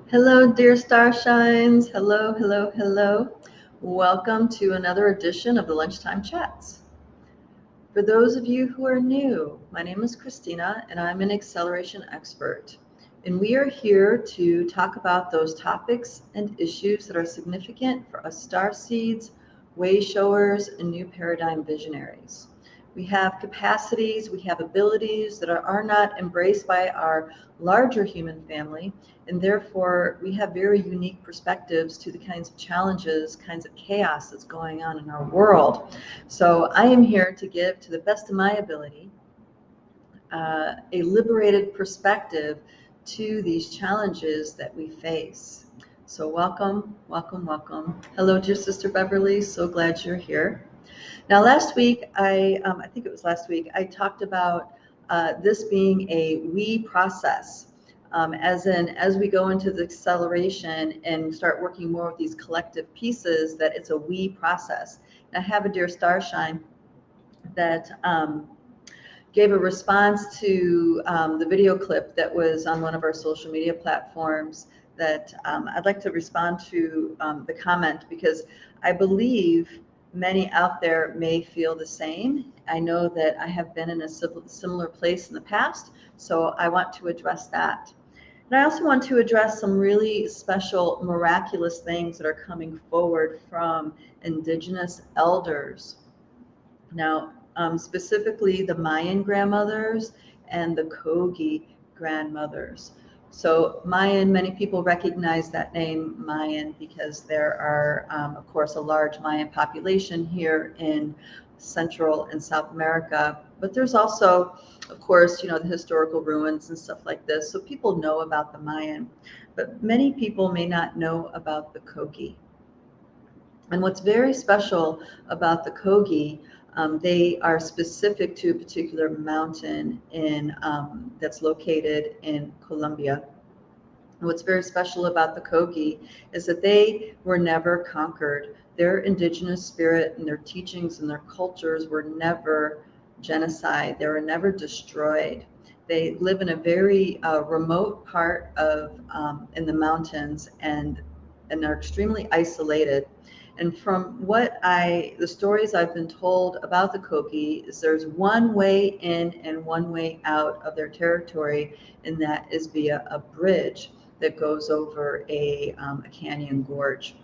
Hello, dear starshines. Hello, hello, hello. Welcome to another edition of the Lunchtime Chats. For those of you who are new, my name is Christina and I'm an acceleration expert. And we are here to talk about those topics and issues that are significant for us star seeds, way showers, and new paradigm visionaries. We have capacities, we have abilities that are not embraced by our larger human family, and therefore we have very unique perspectives to the kinds of challenges, kinds of chaos that's going on in our world. So I am here to give, to the best of my ability, a liberated perspective to these challenges that we face. So welcome, welcome, welcome. Hello, dear Sister Beverly. So glad you're here. Now, last week, I think it was last week, I talked about this being a we process, as we go into the acceleration and start working more with these collective pieces, that it's a we process. And I have a dear starshine that gave a response to the video clip that was on one of our social media platforms that I'd like to respond to the comment, because I believe many out there may feel the same. I know that I have been in a similar place in the past, so I want to address that. And I also want to address some really special, miraculous things that are coming forward from indigenous elders. Now, specifically the Mayan grandmothers and the Kogi grandmothers. So Mayan, many people recognize that name Mayan because there are, of course, a large Mayan population here in Central and South America. But there's also, of course, the historical ruins and stuff like this. So people know about the Mayan, but many people may not know about the Kogi. And what's very special about the Kogi, they are specific to a particular mountain that's located in Colombia. And what's very special about the Kogi is that they were never conquered. Their indigenous spirit and their teachings and their cultures were never genocide. They were never destroyed. They live in a very remote part of in the mountains and are extremely isolated. And from the stories I've been told about the Kogi is there's one way in and one way out of their territory, and that is via a bridge that goes over a canyon gorge.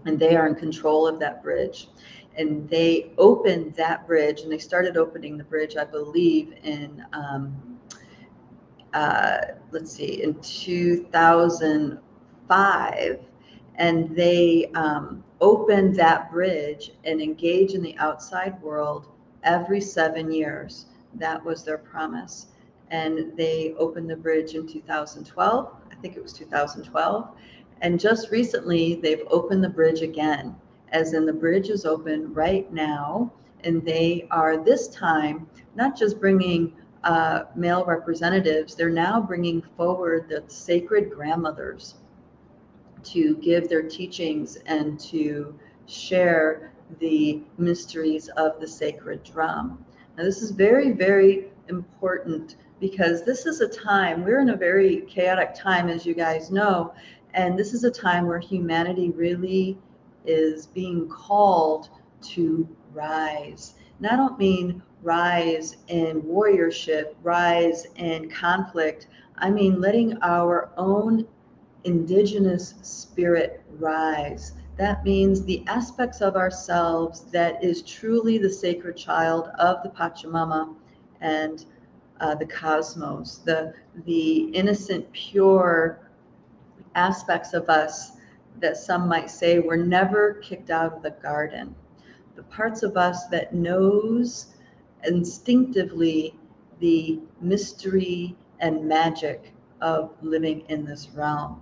And they are in control of that bridge. And they opened that bridge, and they started opening the bridge, I believe, in, in 2005. And they open that bridge and engage in the outside world every 7 years. That was their promise. And they opened the bridge in 2012. I think it was 2012. And just recently, they've opened the bridge again, as in the bridge is open right now. And they are this time not just bringing male representatives, they're now bringing forward the sacred grandmothers to give their teachings and to share the mysteries of the sacred drum. Now, this is very, very important, because this is a time, we're in a very chaotic time, as you guys know, and this is a time where humanity really is being called to rise. And I don't mean rise in warriorship, rise in conflict. I mean letting our own indigenous spirit rise. That means the aspects of ourselves that is truly the sacred child of the Pachamama and the cosmos, the innocent, pure aspects of us that some might say were never kicked out of the garden. The parts of us that knows instinctively the mystery and magic of living in this realm.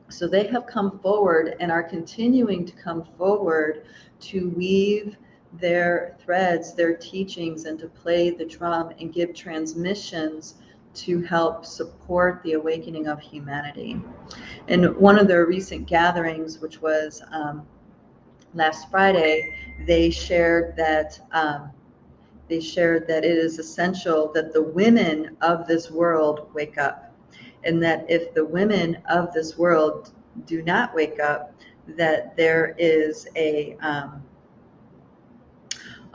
So they have come forward and are continuing to come forward to weave their threads, their teachings, and to play the drum and give transmissions to help support the awakening of humanity. In one of their recent gatherings, which was last Friday, they shared that it is essential that the women of this world wake up. and that if the women of this world do not wake up, that there is a,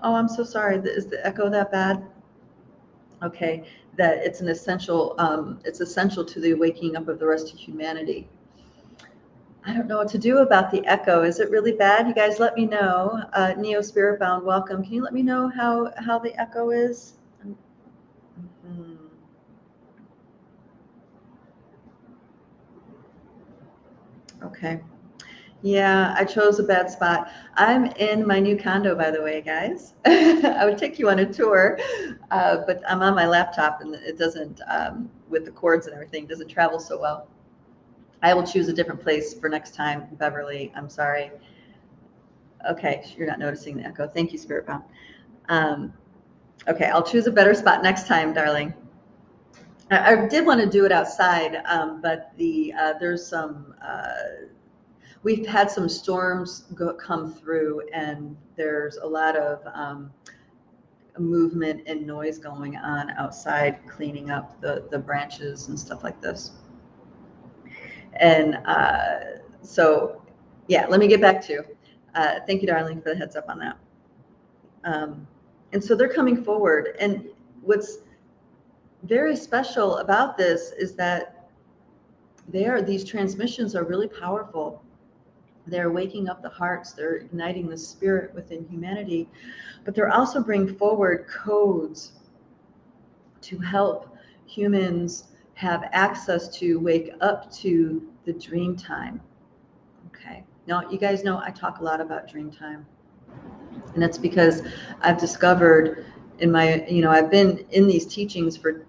oh, I'm so sorry, is the echo that bad? Okay, that it's an essential, it's essential to the waking up of the rest of humanity. I don't know what to do about the echo. Is it really bad? You guys let me know. Neo Spirit Bound, welcome. Can you let me know how the echo is? Mm-hmm. Okay. Yeah, I chose a bad spot. I'm in my new condo, by the way, guys. I would take you on a tour, but I'm on my laptop and it doesn't, with the cords and everything, doesn't travel so well. I will choose a different place for next time, Beverly. I'm sorry. Okay, you're not noticing the echo. Thank you, Spirit Bound. Okay, I'll choose a better spot next time, darling. I did want to do it outside, but there's some, we've had some storms come through, and there's a lot of movement and noise going on outside, cleaning up the branches and stuff like this. And so, yeah, let me get back to, thank you, darling, for the heads up on that. And so they're coming forward. And what's very special about this is that these transmissions are really powerful. They're waking up the hearts, they're igniting the spirit within humanity, but they're also bringing forward codes to help humans have access to wake up to the dream time. Okay. Now, you guys know I talk a lot about dream time, and that's because I've discovered in my, I've been in these teachings for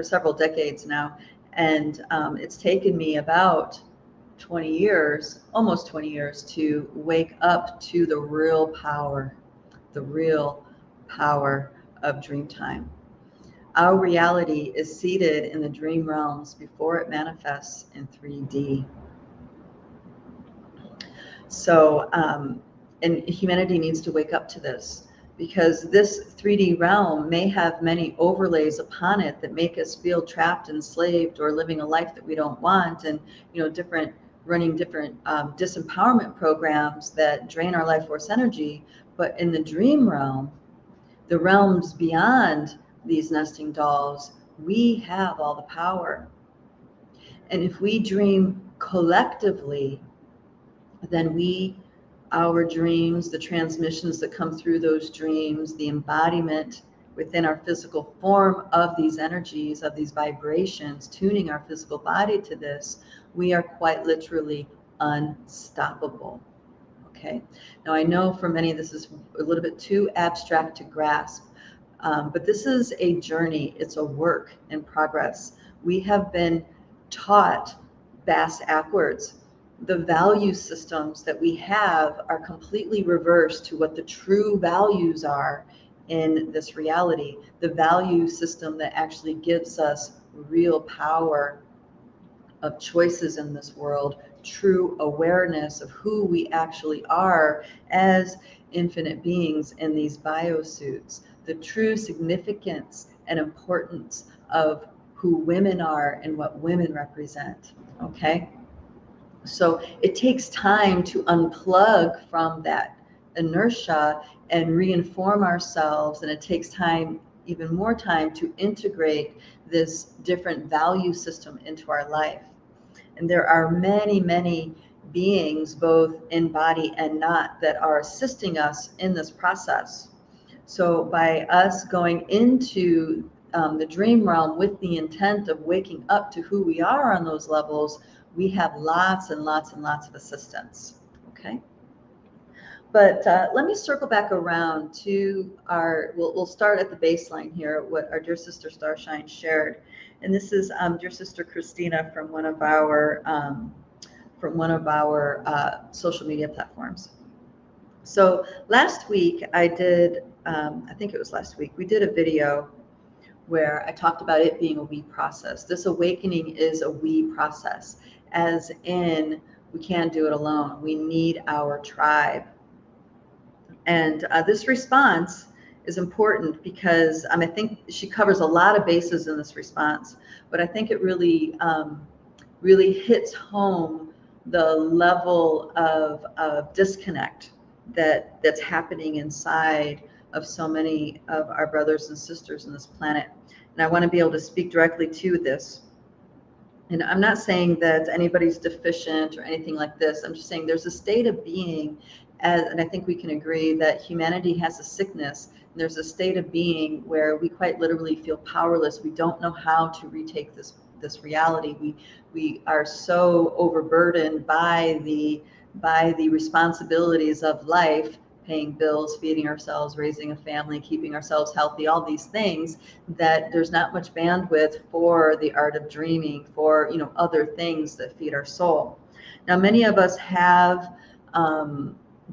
several decades now, and it's taken me about 20 years, almost 20 years, to wake up to the real power of dream time. Our reality is seated in the dream realms before it manifests in 3D. So, and humanity needs to wake up to this, because this 3D realm may have many overlays upon it that make us feel trapped, enslaved, or living a life that we don't want, and running different disempowerment programs that drain our life force energy. But in the dream realm, the realms beyond these nesting dolls, we have all the power. And if we dream collectively, then our dreams, the transmissions that come through those dreams, the embodiment within our physical form of these energies, of these vibrations, tuning our physical body to this, we are quite literally unstoppable. Okay. Now, I know for many this is a little bit too abstract to grasp, but this is a journey. It's a work in progress. We have been taught backwards. The value systems that we have are completely reversed to what the true values are in this reality. The value system that actually gives us real power of choices in this world, true awareness of who we actually are as infinite beings in these biosuits, the true significance and importance of who women are and what women represent. Okay. So it takes time to unplug from that inertia and reinform ourselves. And it takes time, even more time, to integrate this different value system into our life. And there are many, many beings, both in body and not, that are assisting us in this process. So by us going into the dream realm with the intent of waking up to who we are on those levels, we have lots and lots and lots of assistance. Okay. But let me circle back around to we'll start at the baseline here, what our dear sister Starshine shared. And this is dear sister Christina from one of our social media platforms. So last week I did, I think it was last week, we did a video where I talked about it being a we process. This awakening is a we process, as in we can't do it alone. We need our tribe. And this response is important because I think she covers a lot of bases in this response, but I think it really, really hits home the level of disconnect that's happening inside of so many of our brothers and sisters on this planet. And I want to be able to speak directly to this. And I'm not saying that anybody's deficient or anything like this. I'm just saying there's a state of being, and I think we can agree that humanity has a sickness. And there's a state of being where we quite literally feel powerless. We don't know how to retake this reality. We are so overburdened by the responsibilities of life, paying bills, feeding ourselves, raising a family, keeping ourselves healthy, all these things, that there's not much bandwidth for the art of dreaming, for other things that feed our soul. Now, many of us have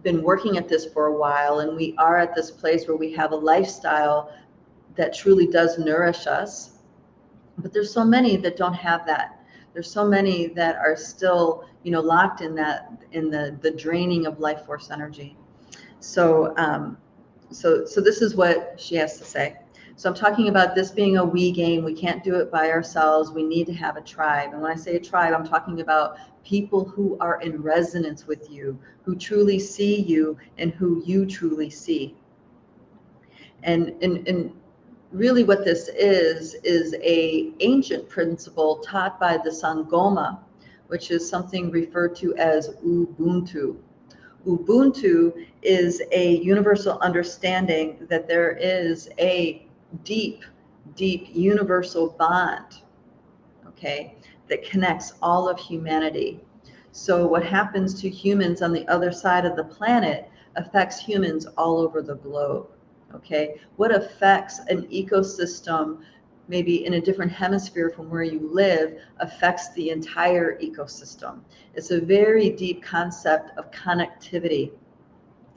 been working at this for a while, and we are at this place where we have a lifestyle that truly does nourish us. But there's so many that don't have that. There's so many that are still, locked in the draining of life force energy. So this is what she has to say. So I'm talking about this being a we game. We can't do it by ourselves. We need to have a tribe. And when I say a tribe, I'm talking about people who are in resonance with you, who truly see you and who you truly see. And really what this is a ancient principle taught by the Sangoma, which is something referred to as Ubuntu. Ubuntu is a universal understanding that there is a deep, deep universal bond, okay, that connects all of humanity. So what happens to humans on the other side of the planet affects humans all over the globe, okay? What affects an ecosystem maybe in a different hemisphere from where you live affects the entire ecosystem. It's a very deep concept of connectivity.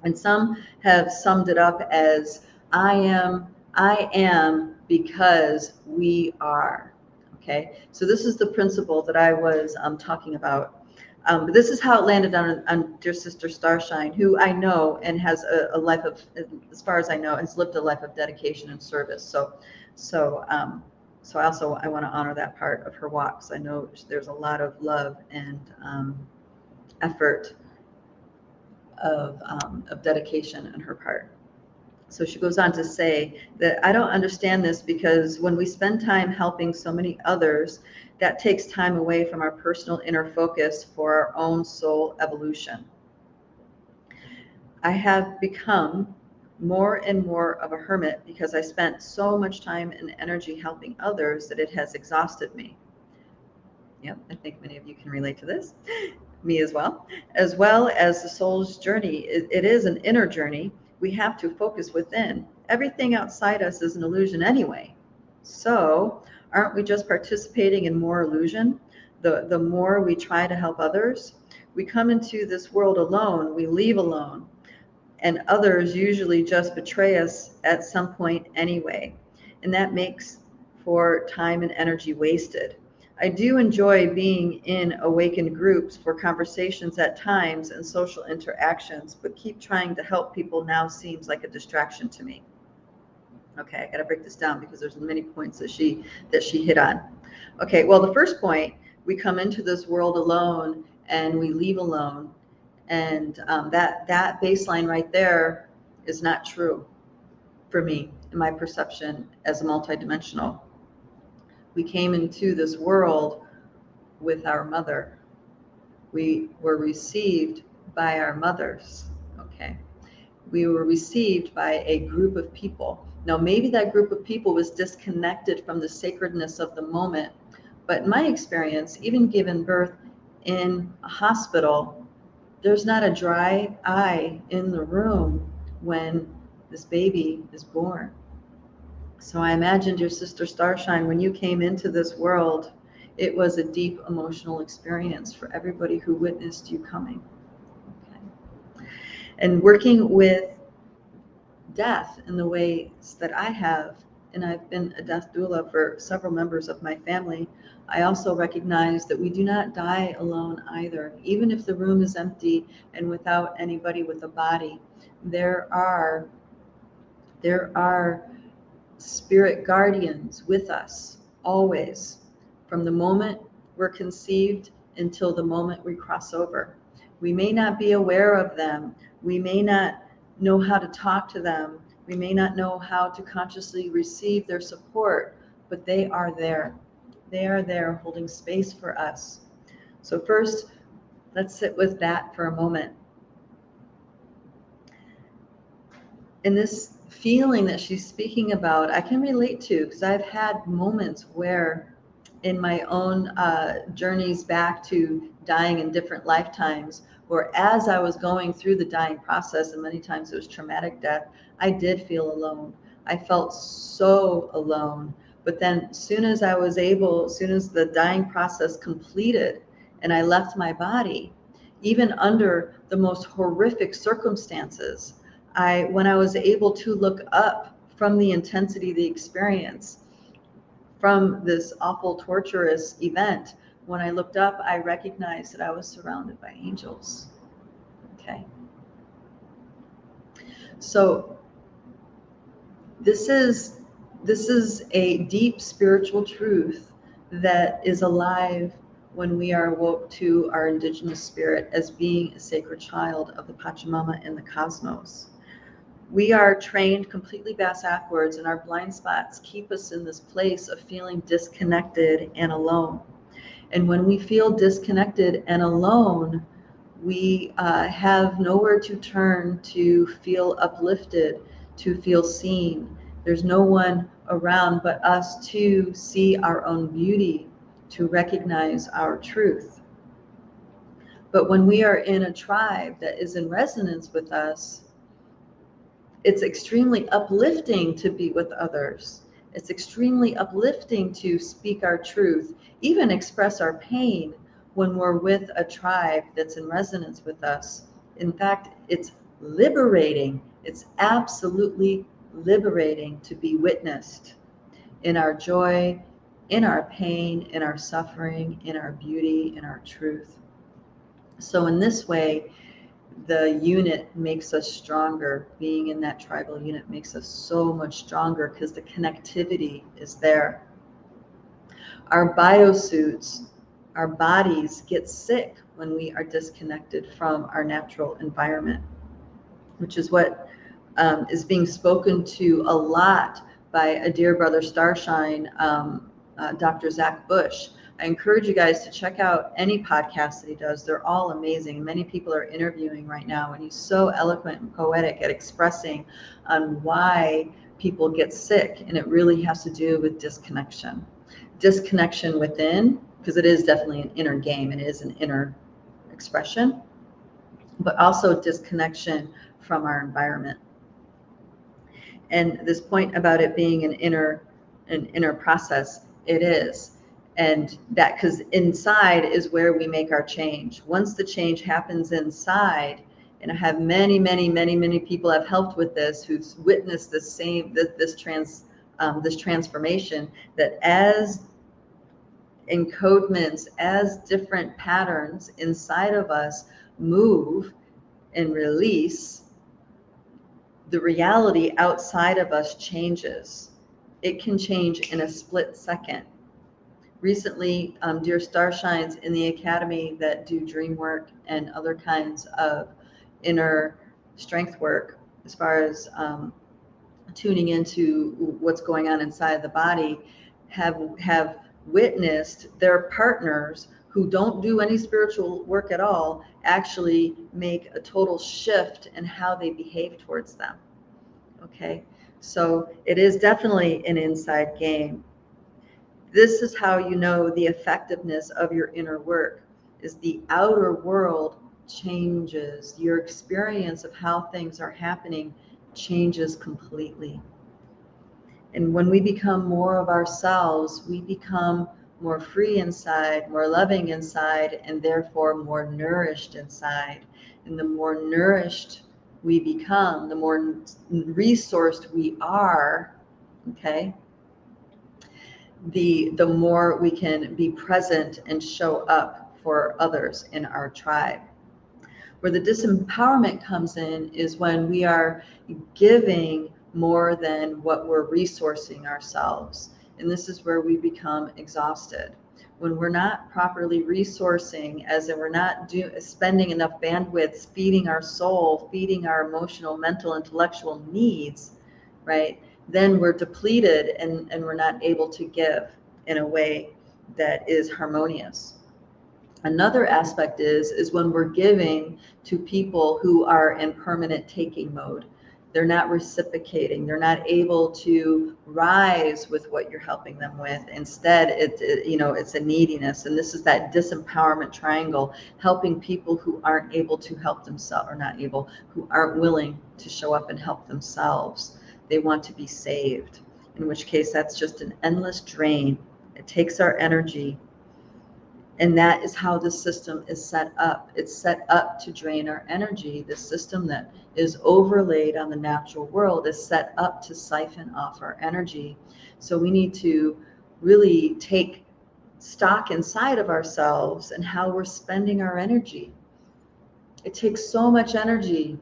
And some have summed it up as I am because we are. Okay, so this is the principle that I was talking about. But this is how it landed on dear sister Starshine, who I know and has a life of, as far as I know, has lived a life of dedication and service. So I want to honor that part of her walks. I know there's a lot of love and effort of dedication on her part. So she goes on to say that I don't understand this because when we spend time helping so many others, that takes time away from our personal inner focus for our own soul evolution. I have become more and more of a hermit because I spent so much time and energy helping others that it has exhausted me. Yep, I think many of you can relate to this. Me as well as the soul's journey. It is an inner journey. We have to focus within. Everything outside us is an illusion anyway. So aren't we just participating in more illusion? The more we try to help others, we come into this world alone, we leave alone, and others usually just betray us at some point anyway. And that makes for time and energy wasted. I do enjoy being in awakened groups for conversations at times and social interactions, but keep trying to help people now seems like a distraction to me. Okay, I got to break this down because there's many points that she hit on. Okay, well, the first point, we come into this world alone and we leave alone, and that baseline right there is not true for me in my perception as a multidimensional. We came into this world with our mother. We were received by our mothers, okay? We were received by a group of people. Now, maybe that group of people was disconnected from the sacredness of the moment, but in my experience, even given birth in a hospital, there's not a dry eye in the room when this baby is born. So I imagined your sister Starshine, when you came into this world, it was a deep emotional experience for everybody who witnessed you coming. Okay. And working with death in the ways that I have, and I've been a death doula for several members of my family, I also recognize that we do not die alone either. Even if the room is empty and without anybody with a body, there are There are spirit guardians with us always, from the moment we're conceived until the moment we cross over. We may not be aware of them. We may not know how to talk to them. We may not know how to consciously receive their support, but they are there. They are there holding space for us. So first, let's sit with that for a moment. And this feeling that she's speaking about, I can relate to, because I've had moments where in my own journeys back to dying in different lifetimes, where as I was going through the dying process, and many times it was traumatic death, I did feel alone. I felt so alone. But then as soon as the dying process completed and I left my body, even under the most horrific circumstances, when I was able to look up from the intensity of the experience, from this awful, torturous event, when I looked up, I recognized that I was surrounded by angels. Okay. So this is a deep spiritual truth that is alive when we are awoke to our indigenous spirit as being a sacred child of the Pachamama and the cosmos. We are trained completely backwards, and our blind spots keep us in this place of feeling disconnected and alone. And when we feel disconnected and alone, we have nowhere to turn to feel uplifted, to feel seen. There's no one around but us to see our own beauty, to recognize our truth. But when we are in a tribe that is in resonance with us, it's extremely uplifting to be with others. It's extremely uplifting to speak our truth, even express our pain when we're with a tribe that's in resonance with us. In fact, it's liberating. It's absolutely liberating to be witnessed in our joy, in our pain, in our suffering, in our beauty, in our truth. So in this way, the unit makes us stronger. Being in that tribal unit makes us so much stronger because the connectivity is there. Our biosuits, our bodies get sick when we are disconnected from our natural environment, which is what is being spoken to a lot by a dear brother Starshine, Dr. Zach Bush. I encourage you guys to check out any podcast that he does. They're all amazing. Many people are interviewing right now, and he's so eloquent and poetic at expressing on why people get sick, and it really has to do with disconnection. Disconnection within, because it is definitely an inner game, it is an inner expression, but also disconnection from our environment. And this point about it being an inner process, it is. And that, because inside is where we make our change. Once the change happens inside, and I have many people I've helped with this who've witnessed this transformation, that as encodements, as different patterns inside of us move and release, the reality outside of us changes. It can change in a split second. Recently, dear Starshines in the Academy that do dream work and other kinds of inner strength work, as far as tuning into what's going on inside the body, have witnessed their partners who don't do any spiritual work at all actually make a total shift in how they behave towards them. Okay, so it is definitely an inside game. This is how you know the effectiveness of your inner work, is the outer world changes. Your experience of how things are happening changes completely. And when we become more of ourselves, we become more free inside, more loving inside, and therefore more nourished inside. And the more nourished we become, the more resourced we are, okay, the more we can be present and show up for others in our tribe. Where the disempowerment comes in is when we are giving more than what we're resourcing ourselves. And this is where we become exhausted. When we're not properly resourcing, as in we're not spending enough bandwidth feeding our soul, feeding our emotional, mental, intellectual needs, right? Then we're depleted and we're not able to give in a way that is harmonious. Another aspect is when we're giving to people who are in permanent taking mode. They're not reciprocating. They're not able to rise with what you're helping them with. Instead, it's a neediness. And this is that disempowerment triangle, helping people who aren't able to help themselves, or not able, who aren't willing to show up and help themselves. They want to be saved, in which case that's just an endless drain. It takes our energy. And that is how the system is set up. It's set up to drain our energy. The system that is overlaid on the natural world is set up to siphon off our energy. So we need to really take stock inside of ourselves and how we're spending our energy. It takes so much energy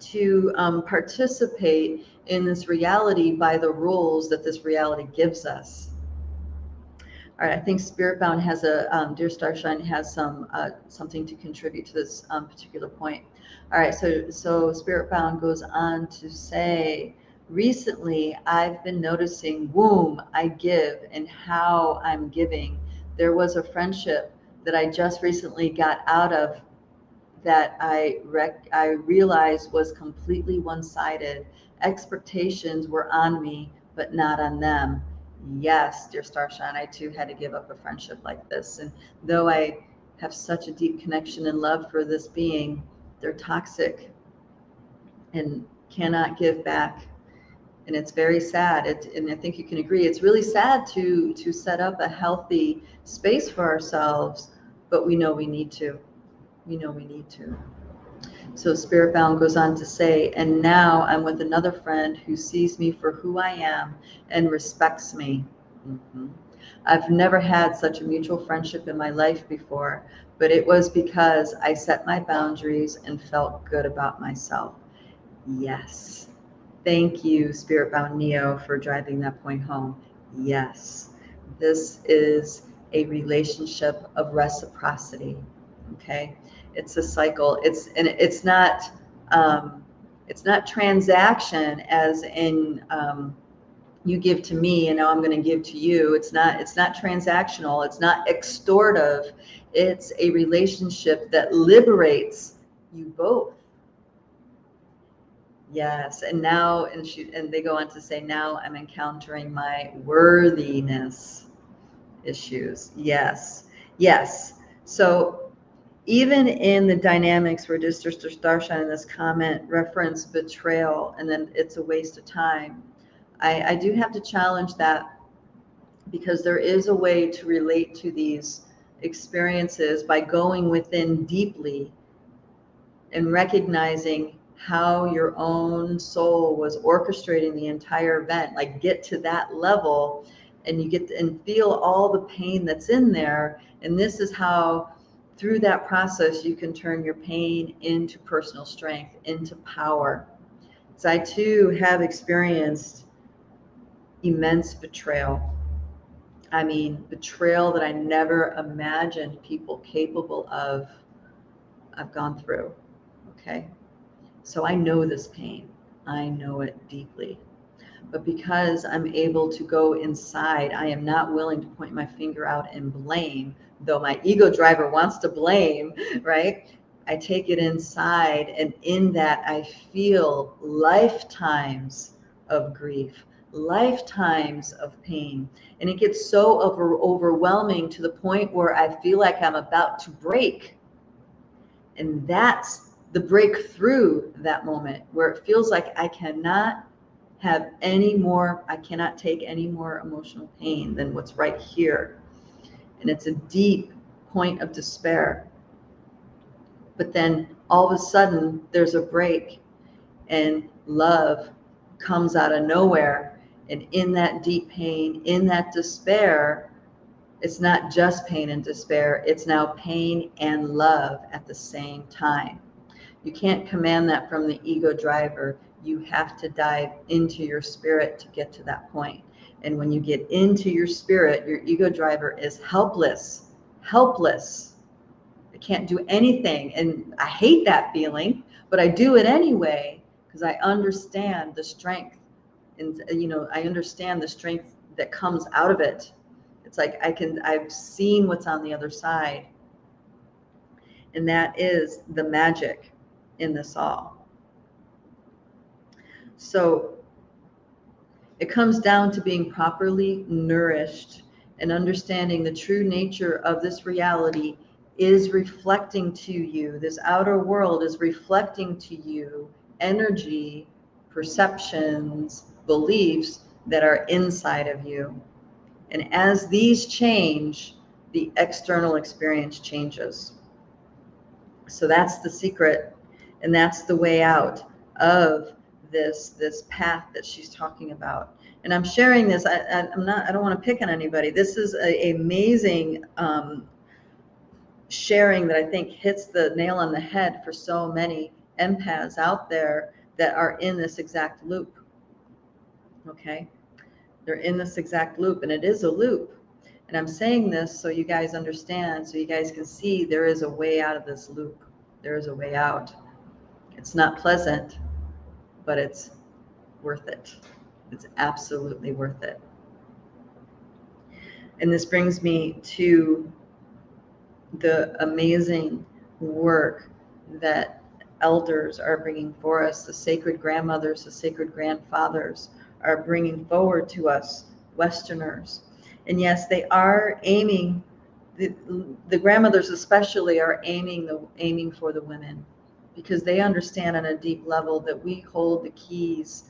to participate in this reality by the rules that this reality gives us. All right, I think Spiritbound has Dear Starshine has something to contribute to this particular point. All right, so Spiritbound goes on to say, recently I've been noticing whom I give and how I'm giving. There was a friendship that I just recently got out of that I realized was completely one-sided. Expectations were on me, but not on them. Yes, dear Starshine, I too had to give up a friendship like this. And though I have such a deep connection and love for this being, they're toxic and cannot give back. And it's very sad. And I think you can agree, it's really sad to set up a healthy space for ourselves, but we know we need to. We know we need to. So Spiritbound goes on to say, and now I'm with another friend who sees me for who I am and respects me. Mm-hmm. I've never had such a mutual friendship in my life before, but it was because I set my boundaries and felt good about myself. Yes. Thank you, Spiritbound Neo, for driving that point home. Yes. This is a relationship of reciprocity. Okay. It's a cycle. It's not transaction as in you give to me and now I'm going to give to you. It's not transactional. It's not extortive. It's a relationship that liberates you both. Yes, and now and they go on to say, now I'm encountering my worthiness issues. Yes. So even in the dynamics where Sister Starshine in this comment reference betrayal and then it's a waste of time, I do have to challenge that, because there is a way to relate to these experiences by going within deeply and recognizing how your own soul was orchestrating the entire event. Like, get to that level and you get and feel all the pain that's in there. And this is how, through that process, you can turn your pain into personal strength, into power. So I too have experienced immense betrayal. I mean, betrayal that I never imagined people capable of. I've gone through. Okay. So I know this pain. I know it deeply. But because I'm able to go inside, I am not willing to point my finger out and blame, though my ego driver wants to blame, right? I take it inside, and in that I feel lifetimes of grief, lifetimes of pain. And it gets so overwhelming to the point where I feel like I'm about to break. And that's the breakthrough, that moment where it feels like I cannot have any more, I cannot take any more emotional pain than what's right here. And it's a deep point of despair. But then all of a sudden there's a break and love comes out of nowhere. And in that deep pain, in that despair, it's not just pain and despair, it's now pain and love at the same time. You can't command that from the ego driver. You have to dive into your spirit to get to that point. And when you get into your spirit, your ego driver is helpless. I can't do anything. And I hate that feeling, but I do it anyway because I understand the strength. And, I understand the strength that comes out of it. It's like I've seen what's on the other side. And that is the magic in this all. So it comes down to being properly nourished and understanding the true nature of this reality is reflecting to you. This outer world is reflecting to you energy, perceptions, beliefs that are inside of you. And as these change, the external experience changes. So that's the secret, and that's the way out of this path that she's talking about. And I'm sharing this. I don't want to pick on anybody. This is a amazing sharing that I think hits the nail on the head for so many empaths out there that are in this exact loop. Okay, they're in this exact loop, and it is a loop. And I'm saying this so you guys understand, so you guys can see there is a way out of this loop. There is a way out. It's not pleasant, but it's worth it. It's absolutely worth it. And this brings me to the amazing work that elders are bringing for us, the sacred grandmothers, the sacred grandfathers are bringing forward to us, Westerners. And yes, they are aiming, the grandmothers especially are aiming for the women, because they understand on a deep level that we hold the keys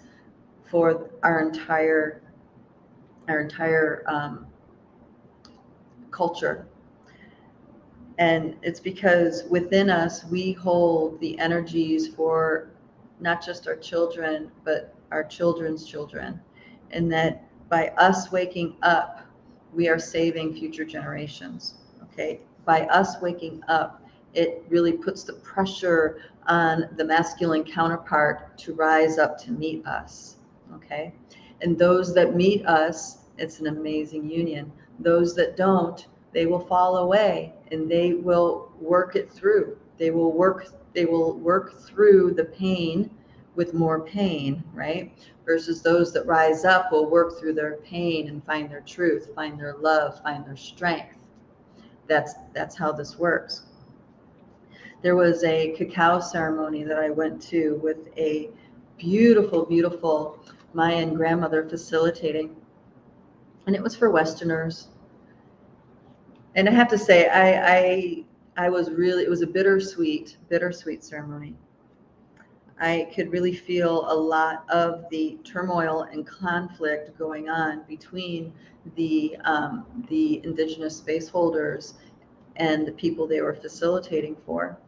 for our entire culture. And it's because within us, we hold the energies for not just our children, but our children's children. And that by us waking up, we are saving future generations. Okay. By us waking up, it really puts the pressure on the masculine counterpart to rise up to meet us. Okay. And those that meet us, it's an amazing union. Those that don't, they will fall away, and they will work it through. They will work through the pain with more pain, right? Versus those that rise up will work through their pain and find their truth, find their love, find their strength. That's how this works. There was a cacao ceremony that I went to with a beautiful, beautiful Mayan grandmother facilitating, and it was for Westerners. And I have to say, I was really, it was a bittersweet ceremony. I could really feel a lot of the turmoil and conflict going on between the indigenous space holders and the people they were facilitating for.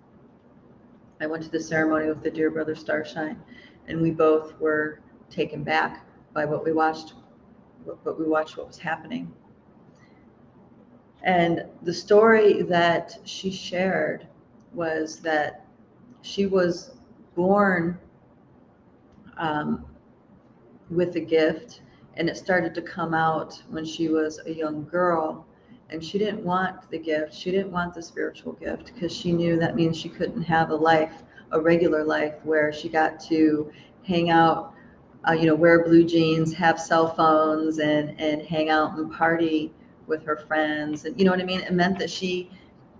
I went to the ceremony with the dear brother Starshine, and we both were taken back by what we watched what was happening. And the story that she shared was that she was born with a gift, and it started to come out when she was a young girl. And she didn't want the gift. She didn't want the spiritual gift, because she knew that means she couldn't have a regular life where she got to hang out, wear blue jeans, have cell phones, and hang out and party with her friends. And you know what I mean? It meant that she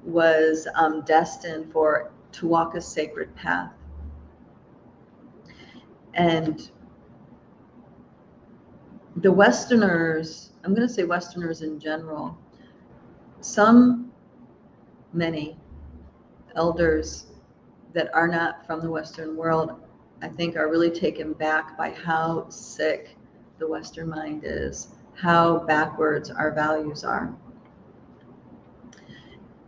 was destined to walk a sacred path. And the Westerners, I'm going to say Westerners in general, many elders that are not from the Western world, I think, are really taken back by how sick the Western mind is, how backwards our values are.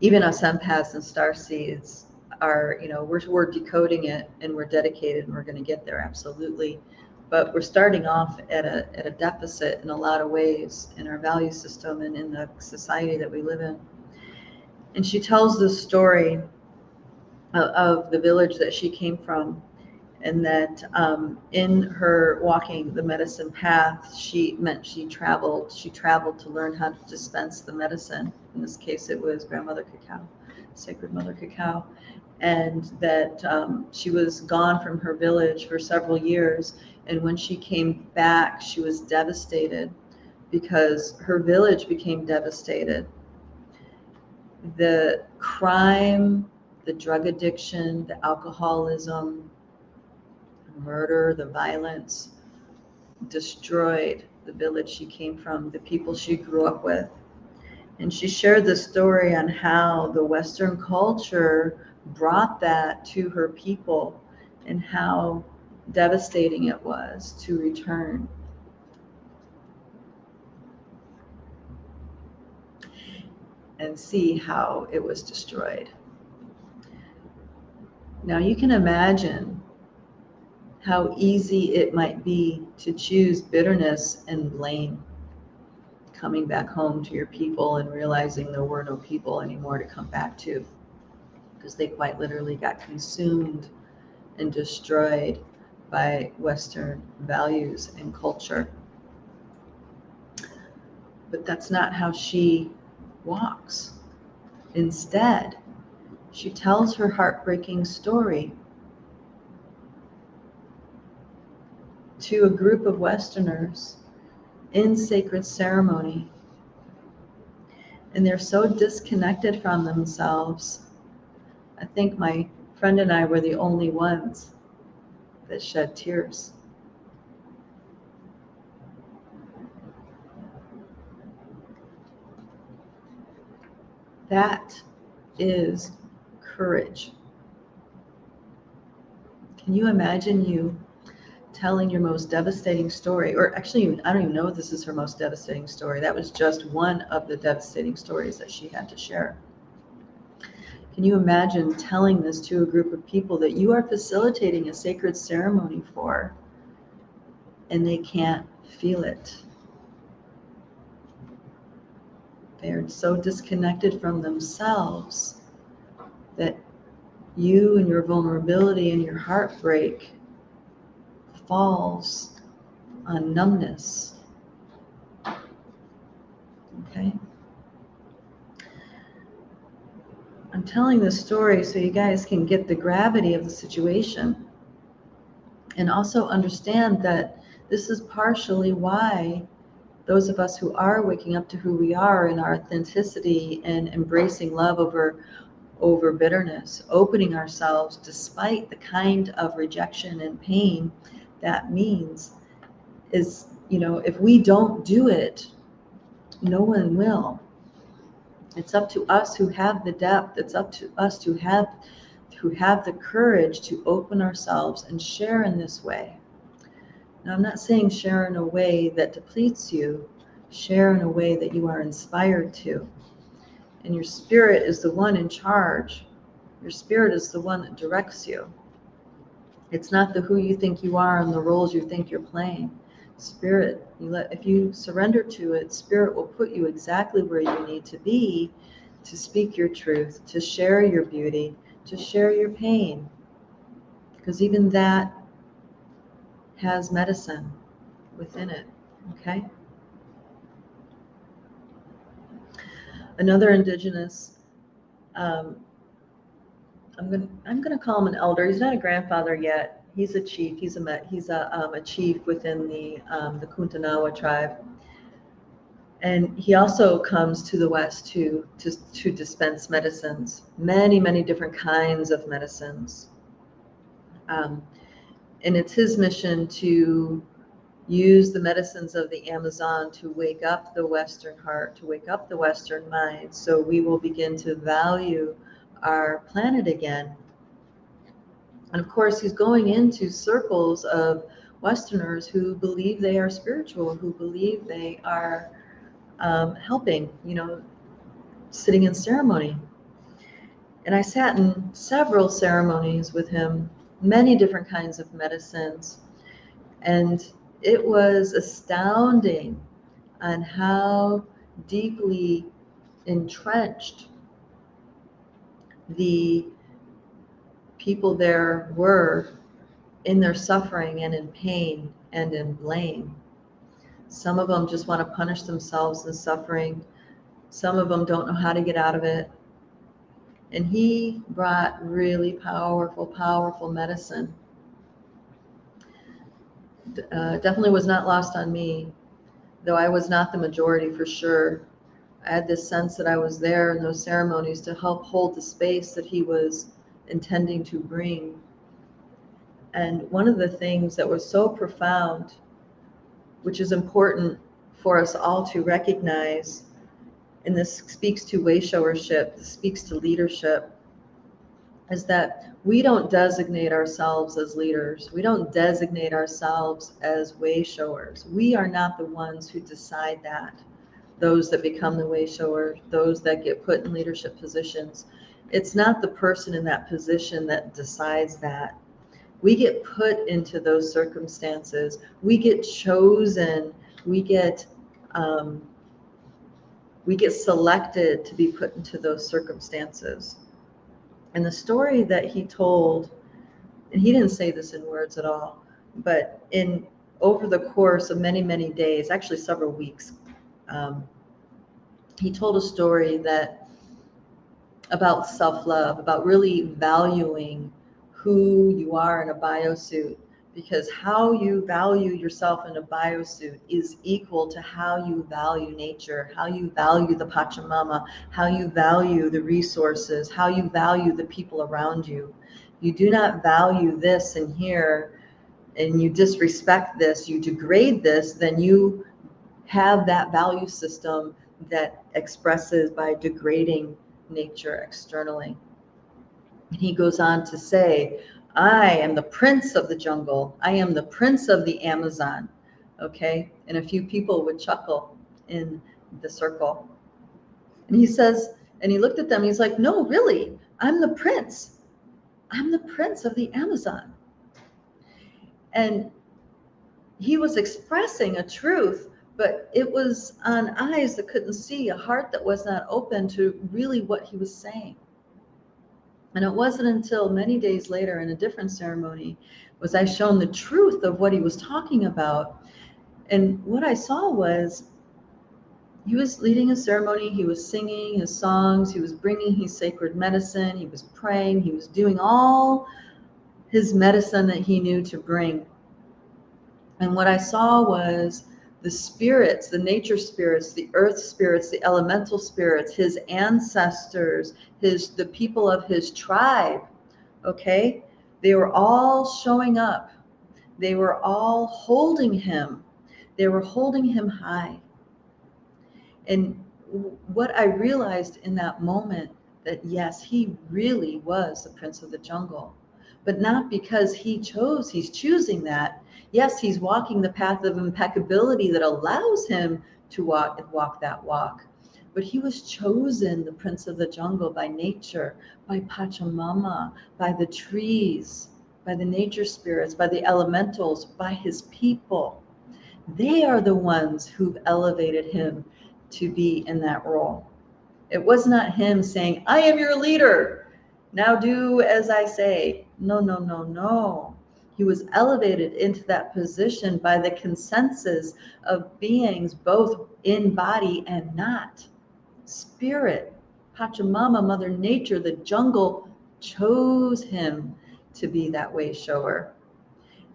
Even us empaths and starseeds are, we're decoding it, and we're dedicated, and we're going to get there, absolutely. But we're starting off at a deficit in a lot of ways in our value system and in the society that we live in. And she tells this story of the village that she came from. and that in her walking the medicine path, she traveled to learn how to dispense the medicine. In this case, it was Grandmother Cacao, Sacred Mother Cacao, and that she was gone from her village for several years. And when she came back, she was devastated because her village became devastated. The crime, the drug addiction, the alcoholism, the murder, the violence destroyed the village she came from, the people she grew up with. And she shared the story on how the Western culture brought that to her people and how devastating it was to return. And see how it was destroyed. Now you can imagine how easy it might be to choose bitterness and blame, coming back home to your people and realizing there were no people anymore to come back to, because they quite literally got consumed and destroyed by Western values and culture. But that's not how she walks. Instead, she tells her heartbreaking story to a group of Westerners in sacred ceremony. And they're so disconnected from themselves. I think my friend and I were the only ones that shed tears. That is courage. Can you imagine you telling your most devastating story? Or actually, I don't even know if this is her most devastating story. That was just one of the devastating stories that she had to share. Can you imagine telling this to a group of people that you are facilitating a sacred ceremony for, and they can't feel it? They are so disconnected from themselves that you and your vulnerability and your heartbreak falls on numbness. Okay? I'm telling this story so you guys can get the gravity of the situation and also understand that this is partially why those of us who are waking up to who we are in our authenticity and embracing love over bitterness, opening ourselves despite the kind of rejection and pain that means, is, if we don't do it, no one will. It's up to us who have the depth. It's up to us who have the courage to open ourselves and share in this way. Now, I'm not saying share in a way that depletes you. Share in a way that you are inspired to. And your spirit is the one in charge. Your spirit is the one that directs you. It's not the who you think you are and the roles you think you're playing. Spirit, if you surrender to it, Spirit will put you exactly where you need to be to speak your truth, to share your beauty, to share your pain. Because even that has medicine within it, okay? Another indigenous, I'm gonna call him an elder. He's not a grandfather yet. He's a chief. He's a chief within the Kuntanawa tribe, and he also comes to the West to dispense medicines, many different kinds of medicines. And it's his mission to use the medicines of the Amazon to wake up the Western heart, to wake up the Western mind, so we will begin to value our planet again. And of course, he's going into circles of Westerners who believe they are spiritual, who believe they are helping, sitting in ceremony. And I sat in several ceremonies with him, many different kinds of medicines. And it was astounding on how deeply entrenched the people there were in their suffering and in pain and in blame. Some of them just want to punish themselves in suffering. Some of them don't know how to get out of it. And he brought really powerful, powerful medicine. Definitely was not lost on me, though I was not the majority for sure. I had this sense that I was there in those ceremonies to help hold the space that he was intending to bring. And one of the things that was so profound, which is important for us all to recognize, and this speaks to way showership, this speaks to leadership, is that we don't designate ourselves as leaders. We don't designate ourselves as way showers. We are not the ones who decide that. Those that become the way shower, those that get put in leadership positions. It's not the person in that position that decides that. We get put into those circumstances. We get chosen. We get selected to be put into those circumstances. And the story that he told, and he didn't say this in words at all, but over the course of many, many days, actually several weeks, he told a story about self-love, about really valuing who you are in a biosuit, because how you value yourself in a biosuit is equal to how you value nature, how you value the Pachamama, how you value the resources, how you value the people around you. You do not value this and here, and you disrespect this, you degrade this, then you have that value system that expresses by degrading nature externally. And he goes on to say, I am the prince of the jungle. I am the prince of the Amazon. Okay? And a few people would chuckle in the circle. And he says, and he looked at them, he's like, no, really, I'm the prince. I'm the prince of the Amazon. And he was expressing a truth, but it was on eyes that couldn't see, a heart that was not open to really what he was saying. And it wasn't until many days later in a different ceremony was I shown the truth of what he was talking about. And what I saw was he was leading a ceremony, he was singing his songs, he was bringing his sacred medicine, he was praying, he was doing all his medicine that he knew to bring. And what I saw was the spirits, the nature spirits, the earth spirits, the elemental spirits, his ancestors, the people of his tribe, okay? They were all showing up. They were all holding him. They were holding him high. And what I realized in that moment, that yes, he really was the prince of the jungle, but not because he's choosing that. Yes, he's walking the path of impeccability that allows him to walk that walk. But he was chosen the prince of the jungle by nature, by Pachamama, by the trees, by the nature spirits, by the elementals, by his people. They are the ones who've elevated him to be in that role. It was not him saying, I am your leader. Now do as I say. No, no, no, no. He was elevated into that position by the consensus of beings, both in body and not. Spirit, Pachamama, Mother Nature, the jungle chose him to be that way shower.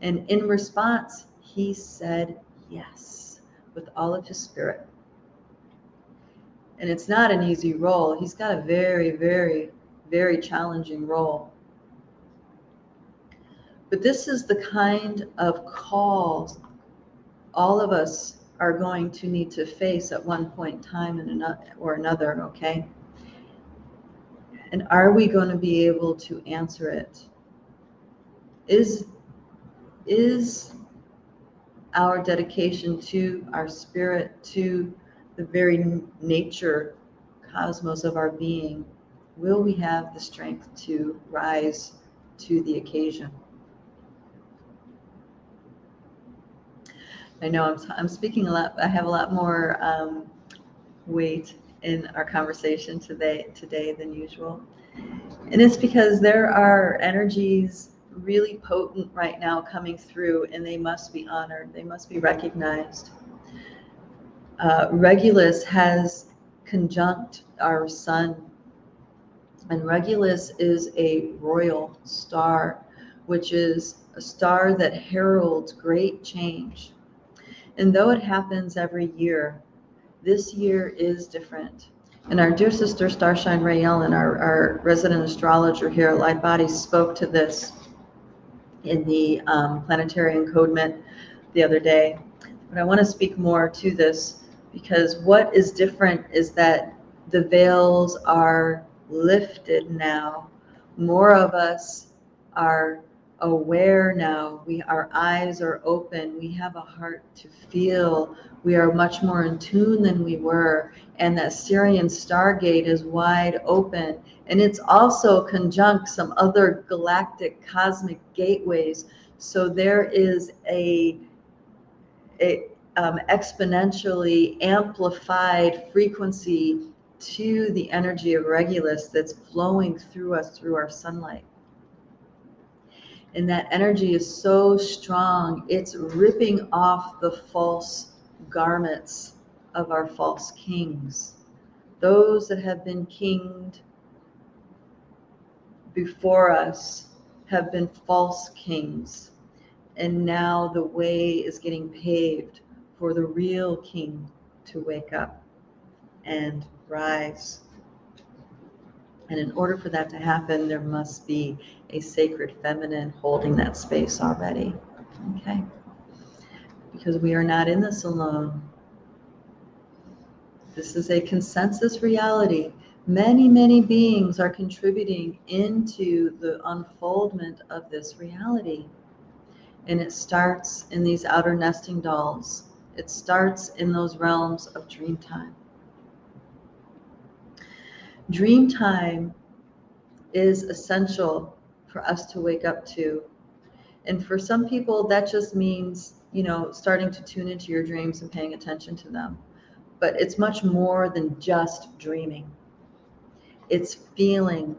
And in response, he said yes with all of his spirit. And it's not an easy role. He's got a very, very, very challenging role. But this is the kind of calls all of us are going to need to face at one point in time or another, okay? And are we going to be able to answer it? Is our dedication to our spirit, to the very nature, cosmos of our being, will we have the strength to rise to the occasion? I know I'm speaking a lot. I have a lot more weight in our conversation today than usual. And it's because there are energies really potent right now coming through, and they must be honored. They must be recognized. Regulus has conjunct our sun, and Regulus is a royal star, which is a star that heralds great change. And though it happens every year, this year is different. And our dear sister Starshine Ray Ellen, our resident astrologer here at Light Bodies, spoke to this in the planetary encodement the other day. But I want to speak more to this, because what is different is that the veils are lifted now. More of us are aware now. Our eyes are open. We have a heart to feel. We are much more in tune than we were. And that Syrian Stargate is wide open. And it's also conjunct some other galactic cosmic gateways. So there is a exponentially amplified frequency to the energy of Regulus that's flowing through us through our sunlight. And that energy is so strong, it's ripping off the false garments of our false kings. Those that have been kinged before us have been false kings. And now the way is getting paved for the real king to wake up and rise. And in order for that to happen, there must be a sacred feminine holding that space already. Okay? Because we are not in this alone. This is a consensus reality. Many, many beings are contributing into the unfoldment of this reality. And it starts in these outer nesting dolls. It starts in those realms of Dreamtime. Dreamtime is essential for us to wake up to. And for some people, that just means, starting to tune into your dreams and paying attention to them. But it's much more than just dreaming. It's feeling,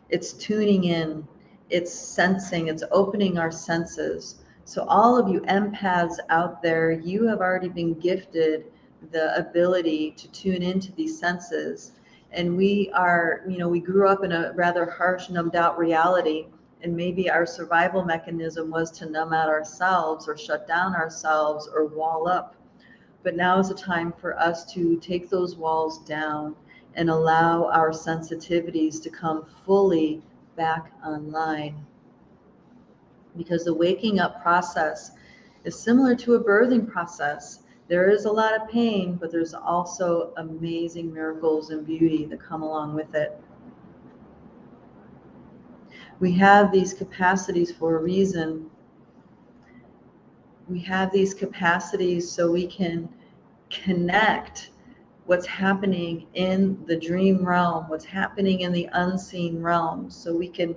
it's tuning in, it's sensing, it's opening our senses. So all of you empaths out there, you have already been gifted the ability to tune into these senses. And we are, we grew up in a rather harsh, numbed out reality. And maybe our survival mechanism was to numb out ourselves or shut down ourselves or wall up. But now is the time for us to take those walls down and allow our sensitivities to come fully back online. Because the waking up process is similar to a birthing process. There is a lot of pain, but there's also amazing miracles and beauty that come along with it. We have these capacities for a reason. We have these capacities so we can connect what's happening in the dream realm, what's happening in the unseen realm, so we can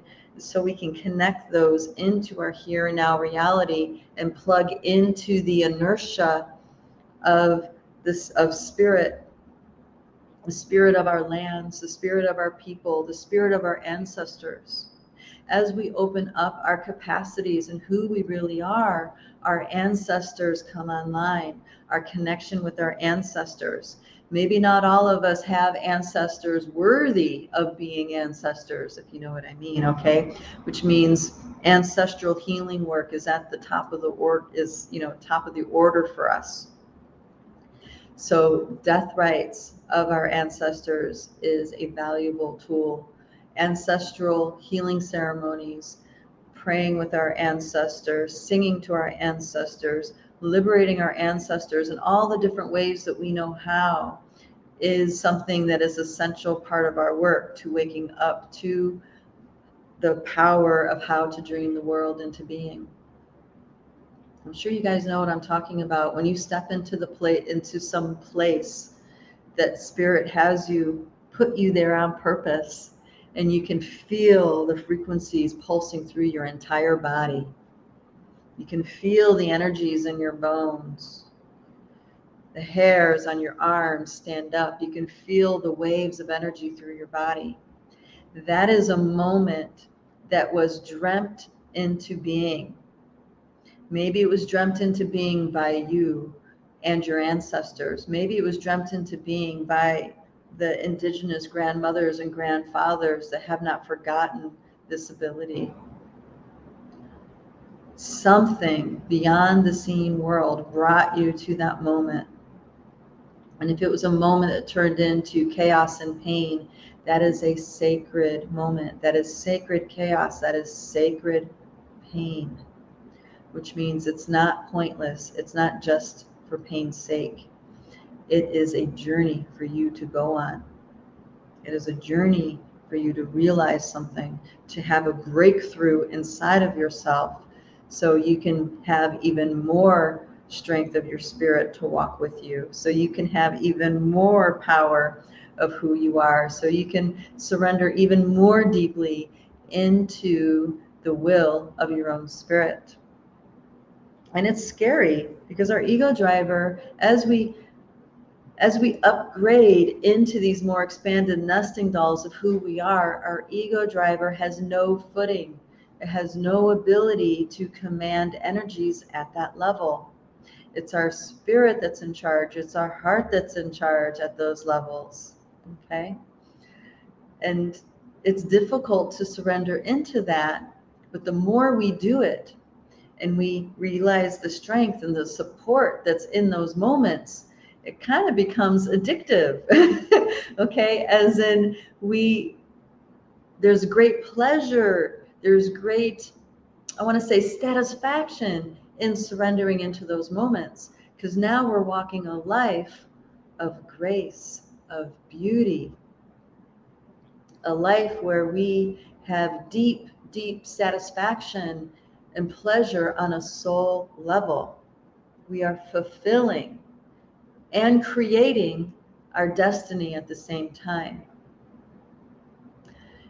connect those into our here and now reality and plug into the inertia of spirit, the spirit of our lands, the spirit of our people, the spirit of our ancestors. As we open up our capacities and who we really are, our ancestors come online, our connection with our ancestors. Maybe not all of us have ancestors worthy of being ancestors, if you know what I mean, okay? Which means ancestral healing work is at the top of the order for us. So death rites of our ancestors is a valuable tool. Ancestral healing ceremonies, praying with our ancestors, singing to our ancestors, liberating our ancestors in all the different ways that we know how is something that is essential part of our work to waking up to the power of how to dream the world into being. I'm sure you guys know what I'm talking about. When you step into some place that spirit has put you there on purpose, and you can feel the frequencies pulsing through your entire body. You can feel the energies in your bones. The hairs on your arms stand up. You can feel the waves of energy through your body. That is a moment that was dreamt into being. Maybe it was dreamt into being by you and your ancestors. Maybe it was dreamt into being by the indigenous grandmothers and grandfathers that have not forgotten this ability. Something beyond the seen world brought you to that moment. And if it was a moment that turned into chaos and pain, that is a sacred moment. That is sacred chaos. That is sacred pain, which means it's not pointless. It's not just for pain's sake. It is a journey for you to go on. It is a journey for you to realize something, to have a breakthrough inside of yourself so you can have even more strength of your spirit to walk with you, so you can have even more power of who you are, so you can surrender even more deeply into the will of your own spirit. And it's scary because our ego driver, as we upgrade into these more expanded nesting dolls of who we are, our ego driver has no footing. It has no ability to command energies at that level. It's our spirit that's in charge. It's our heart that's in charge at those levels. Okay? And it's difficult to surrender into that, but the more we do it and we realize the strength and the support that's in those moments, it kind of becomes addictive. Okay? As in, there's great pleasure, there's great, I want to say, satisfaction in surrendering into those moments, because now we're walking a life of grace, of beauty, a life where we have deep, deep satisfaction and pleasure on a soul level. We are fulfilling and creating our destiny at the same time.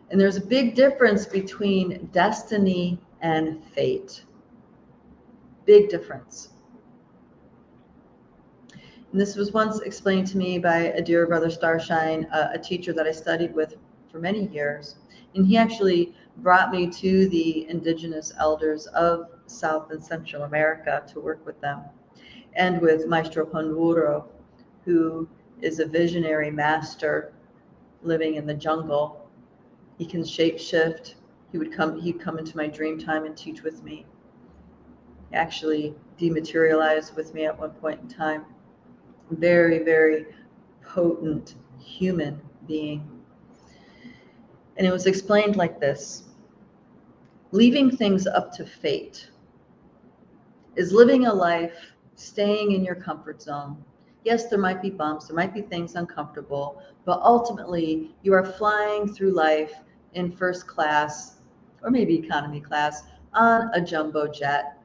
And there's a big difference between destiny and fate. Big difference. And this was once explained to me by a dear brother Starshine, a teacher that I studied with for many years. And he actually brought me to the indigenous elders of South and Central America to work with them, and with Maestro Panduro, who is a visionary master living in the jungle. He can shapeshift. He'd come into my Dreamtime and teach with me. He actually dematerialized with me at one point in time. Very, very potent human being. And it was explained like this: leaving things up to fate is living a life staying in your comfort zone. Yes, there might be bumps, there might be things uncomfortable, but ultimately you are flying through life in first class, or maybe economy class, on a jumbo jet.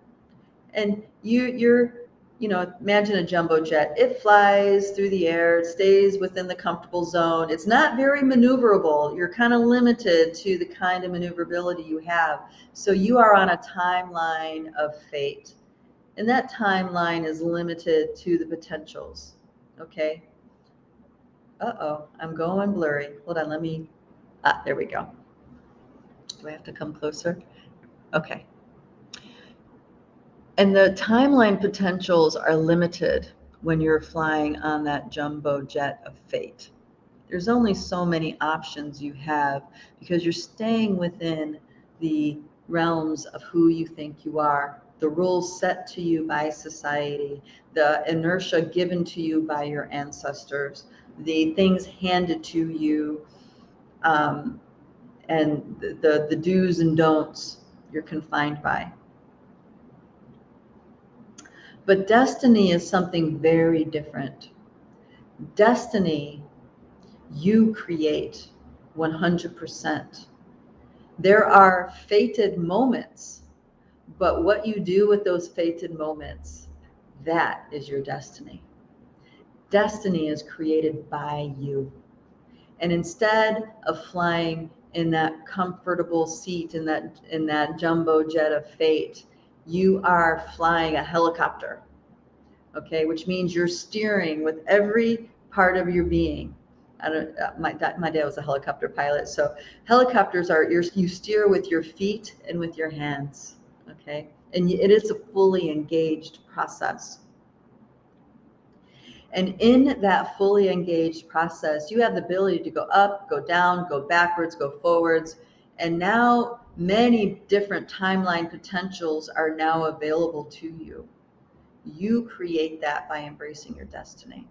And you're imagine a jumbo jet. It flies through the air, it stays within the comfortable zone. It's not very maneuverable. You're kind of limited to the kind of maneuverability you have. So you are on a timeline of fate. And that timeline is limited to the potentials. Okay? Uh-oh, I'm going blurry. Hold on, there we go. Do I have to come closer? Okay. And the timeline potentials are limited when you're flying on that jumbo jet of fate. There's only so many options you have because you're staying within the realms of who you think you are, the rules set to you by society, the inertia given to you by your ancestors, the things handed to you, and the do's and don'ts you're confined by. But destiny is something very different. Destiny, you create 100%. There are fated moments, but what you do with those fated moments, that is your destiny. Destiny is created by you. And instead of flying in that comfortable seat in that jumbo jet of fate, you are flying a helicopter, okay, which means you're steering with every part of your being. My dad was a helicopter pilot, so helicopters are you steer with your feet and with your hands, okay? And it is a fully engaged process. And in that fully engaged process, you have the ability to go up, go down, go backwards, go forwards. And now many different timeline potentials are now available to you. You create that by embracing your destiny.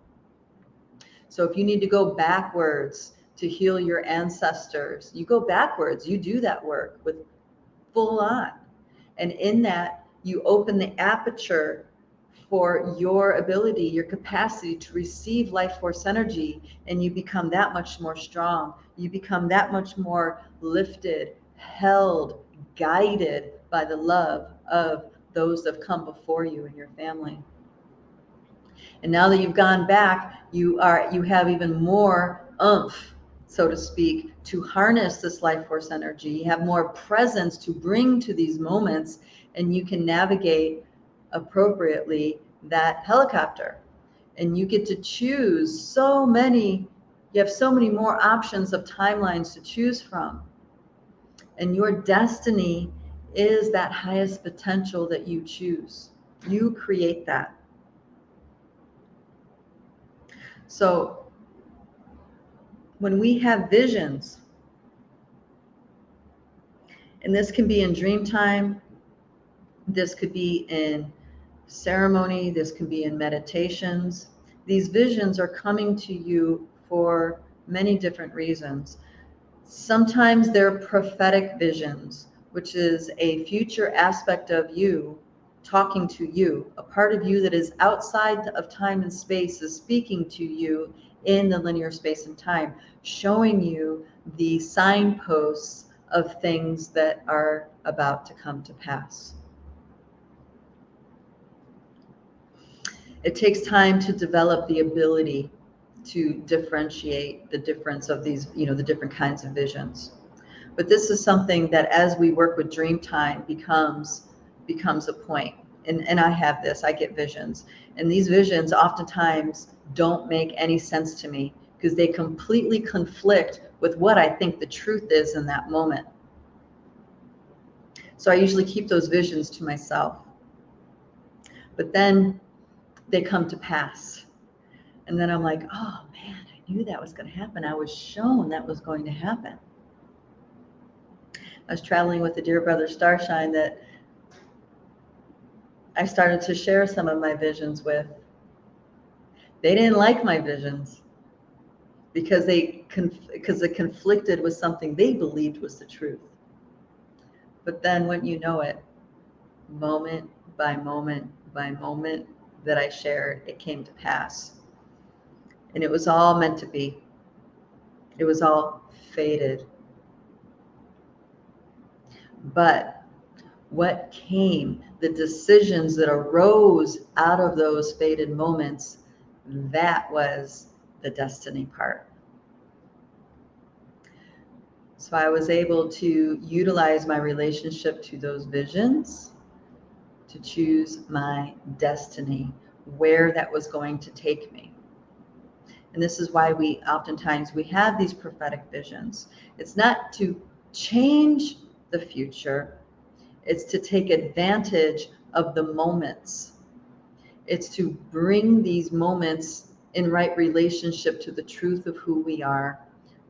So if you need to go backwards to heal your ancestors, you go backwards, you do that work with full on. And in that, you open the aperture for your ability, your capacity to receive life force energy, and you become that much more strong. You become that much more lifted, held, guided by the love of those that have come before you and your family. And now that you've gone back, you have even more oomph, so to speak, to harness this life force energy. You have more presence to bring to these moments, and you can navigate appropriately that helicopter. And you get to choose you have so many more options of timelines to choose from. And your destiny is that highest potential that you choose. You create that. So when we have visions, and this can be in dream time, this could be in ceremony, this can be in meditations. These visions are coming to you for many different reasons. Sometimes they're prophetic visions, which is a future aspect of you talking to you. A part of you that is outside of time and space is speaking to you in the linear space and time, showing you the signposts of things that are about to come to pass. It takes time to develop the ability to differentiate the difference of these, the different kinds of visions. But this is something that as we work with Dreamtime becomes a point. And I have this, I get visions. And these visions oftentimes don't make any sense to me because they completely conflict with what I think the truth is in that moment. So I usually keep those visions to myself. But then they come to pass. And then I'm like, oh man, I knew that was going to happen. I was shown that was going to happen. I was traveling with a dear brother Starshine that I started to share some of my visions with. They didn't like my visions because it conflicted with something they believed was the truth. But then when you know it, moment by moment by moment that I shared, it came to pass. And it was all meant to be. It was all fated. But what came, the decisions that arose out of those fated moments, that was the destiny part. So I was able to utilize my relationship to those visions to choose my destiny, where that was going to take me. And this is why we have these prophetic visions. It's not to change the future. It's to take advantage of the moments. It's to bring these moments in right relationship to the truth of who we are,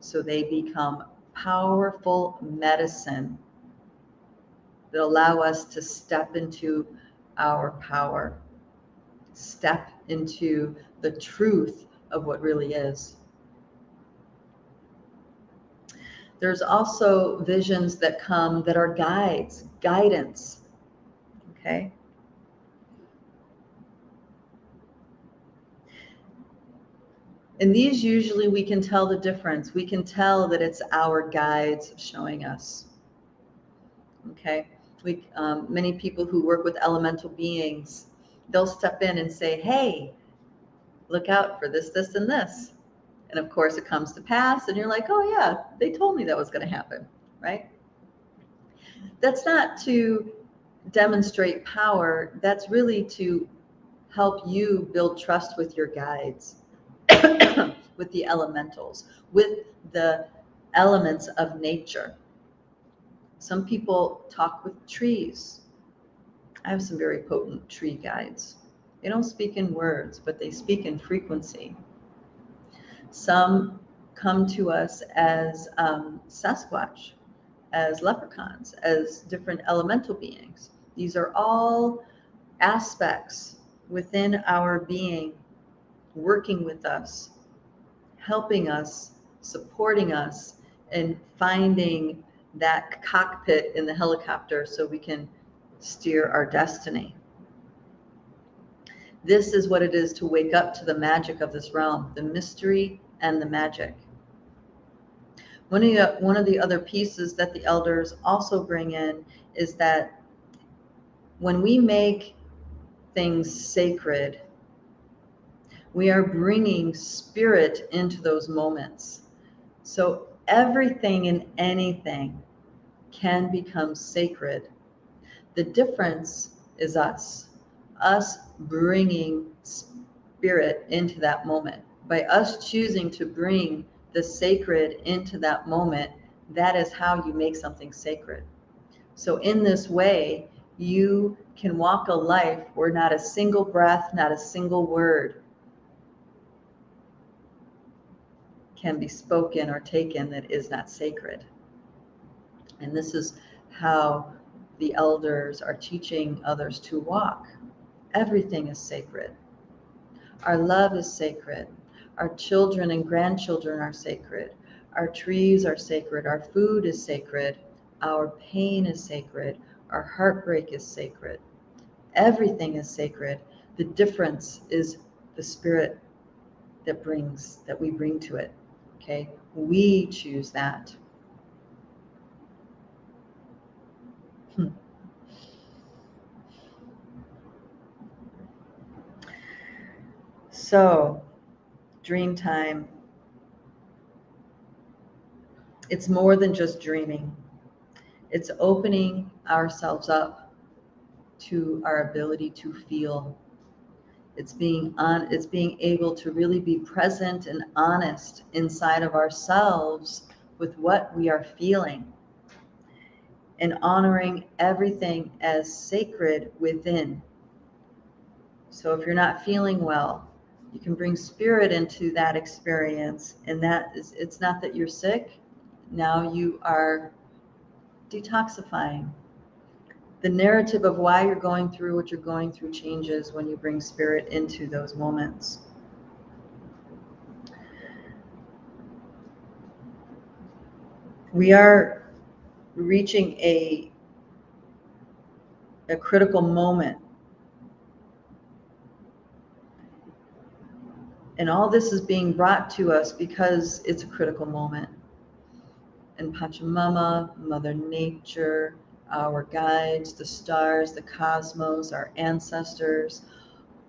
so they become powerful medicine that allow us to step into our power, step into the truth of what really is. There's also visions that come that are guidance, okay? And these usually we can tell the difference. We can tell that it's our guides showing us, okay? Many people who work with elemental beings, they'll step in and say, hey, look out for this, this, and this. And of course it comes to pass and you're like, oh yeah, they told me that was going to happen, right? That's not to demonstrate power. That's really to help you build trust with your guides. with the elementals, with the elements of nature. Some people talk with trees. I have some very potent tree guides. They don't speak in words, but they speak in frequency. Some come to us as Sasquatch, as leprechauns, as different elemental beings. These are all aspects within our being working with us, helping us, supporting us, and finding that cockpit in the helicopter so we can steer our destiny. This is what it is to wake up to the magic of this realm, the mystery and the magic. One of the other pieces that the elders also bring in is that when we make things sacred, we are bringing spirit into those moments. So everything and anything can become sacred. The difference is us bringing spirit into that moment. By us choosing to bring the sacred into that moment, that is how you make something sacred. So in this way, you can walk a life where not a single breath, not a single word can be spoken or taken that is not sacred. And this is how the elders are teaching others to walk. Everything is sacred. Our love is sacred. Our children and grandchildren are sacred. Our trees are sacred. Our food is sacred. Our pain is sacred. Our heartbreak is sacred. Everything is sacred. The difference is the spirit that we bring to it. Okay? We choose that. So, Dreamtime, it's more than just dreaming. It's opening ourselves up to our ability to feel. It's being able to really be present and honest inside of ourselves with what we are feeling, and honoring everything as sacred within. So if you're not feeling well, you can bring spirit into that experience, and it's not that you're sick. Now you are detoxifying. The narrative of why you're going through what you're going through changes when you bring spirit into those moments. We are reaching a critical moment. And all this is being brought to us because it's a critical moment. And Pachamama, Mother Nature, our guides, the stars, the cosmos, our ancestors,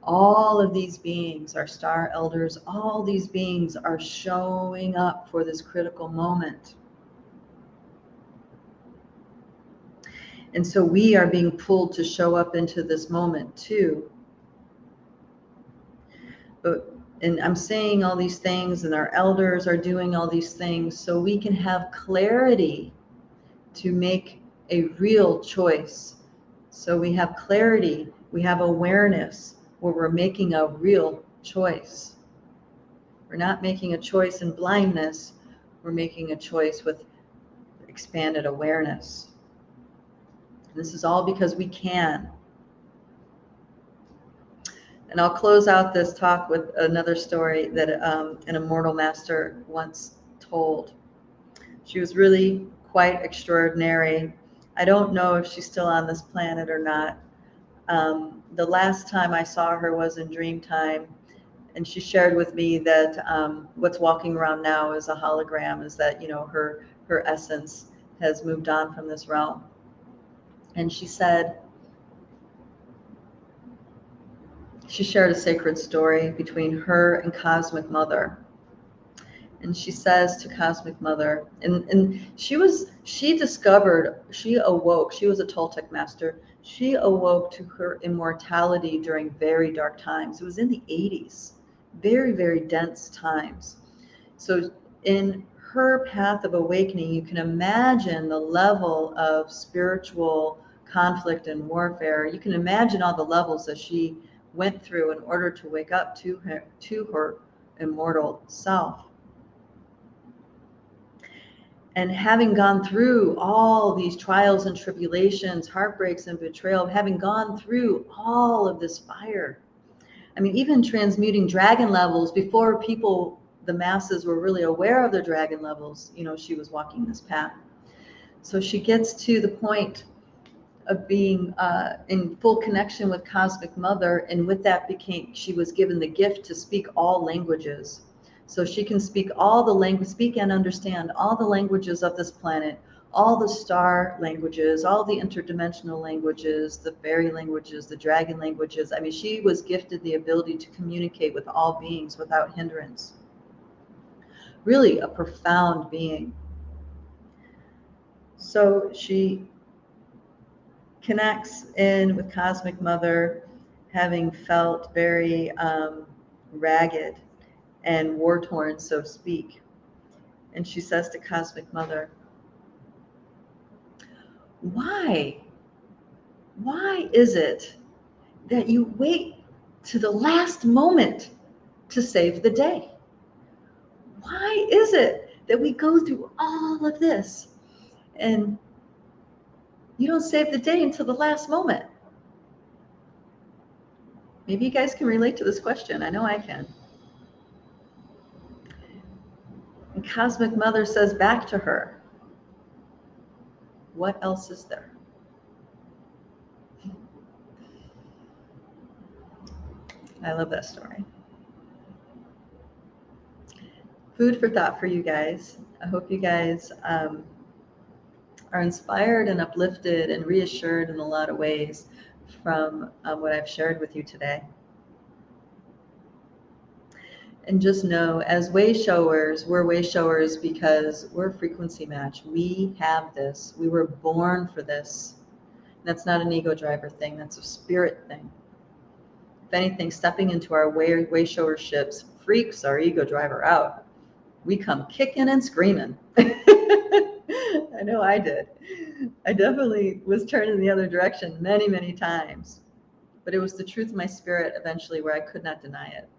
all of these beings, our star elders, all these beings are showing up for this critical moment. And so we are being pulled to show up into this moment too. And I'm saying all these things, and our elders are doing all these things so we can have clarity to make a real choice. So we have clarity, we have awareness where we're making a real choice. We're not making a choice in blindness, we're making a choice with expanded awareness. And this is all because we can. And I'll close out this talk with another story that an Immortal master once told. She was really quite extraordinary. I don't know if she's still on this planet or not. The last time I saw her was in Dreamtime, and she shared with me that what's walking around now is a hologram, is that, you know, her essence has moved on from this realm. And she said, she shared a sacred story between her and Cosmic Mother. And she says to Cosmic Mother, and she awoke, she was a Toltec master. She awoke to her immortality during very dark times. It was in the 80s, very, very dense times. So in her path of awakening, you can imagine the level of spiritual conflict and warfare. You can imagine all the levels that she went through in order to wake up to her immortal self. And having gone through all these trials and tribulations, heartbreaks and betrayal, having gone through all of this fire, I mean, even transmuting dragon levels before people, the masses, were really aware of their dragon levels, you know, she was walking this path. So she gets to the point of being in full connection with Cosmic Mother, and with that she was given the gift to speak all languages. So she can speak all the language, speak and understand all the languages of this planet, all the star languages, all the interdimensional languages, the fairy languages, the dragon languages. I mean, she was gifted the ability to communicate with all beings without hindrance. Really a profound being. So she connects in with Cosmic Mother, having felt very ragged and war-torn, so to speak. And she says to Cosmic Mother, why is it that you wait to the last moment to save the day? Why is it that we go through all of this and you don't save the day until the last moment? Maybe you guys can relate to this question. I know I can. And Cosmic Mother says back to her, what else is there? I love that story. Food for thought for you guys. I hope you guys are inspired and uplifted and reassured in a lot of ways from what I've shared with you today. And just know, as way showers, we're way showers because we're a frequency match. We have this. We were born for this. That's not an ego driver thing. That's a spirit thing. If anything, stepping into our way shower ships freaks our ego driver out. We come kicking and screaming. I know I did. I definitely was turned in the other direction many, many times. But it was the truth of my spirit eventually where I could not deny it.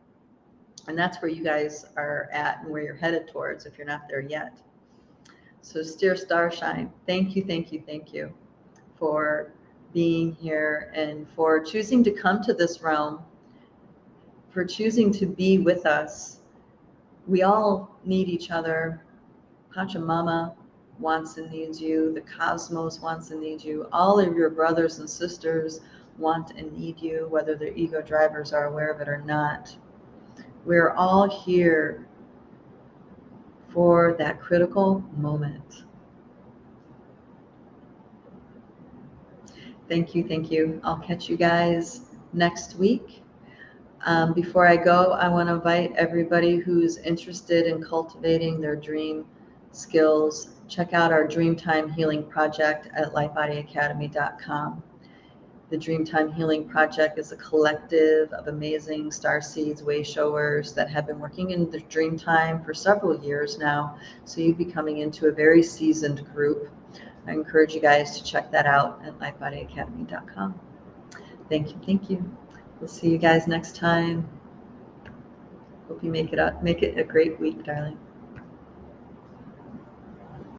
And that's where you guys are at and where you're headed towards if you're not there yet. So Steer Starshine, thank you for being here and for choosing to come to this realm, for choosing to be with us. We all need each other. Pachamama wants and needs you. The cosmos wants and needs you. All of your brothers and sisters want and need you, whether their ego drivers are aware of it or not. We're all here for that critical moment. Thank you. I'll catch you guys next week. Before I go, I want to invite everybody who's interested in cultivating their dream skills, check out our Dreamtime Healing Project at lightbodyacademy.com. The Dreamtime Healing Project is a collective of amazing starseeds, way showers that have been working in the Dreamtime for several years now. So you'll be coming into a very seasoned group. I encourage you guys to check that out at lightbodyacademy.com. Thank you. We'll see you guys next time. Hope you make it a great week, darling.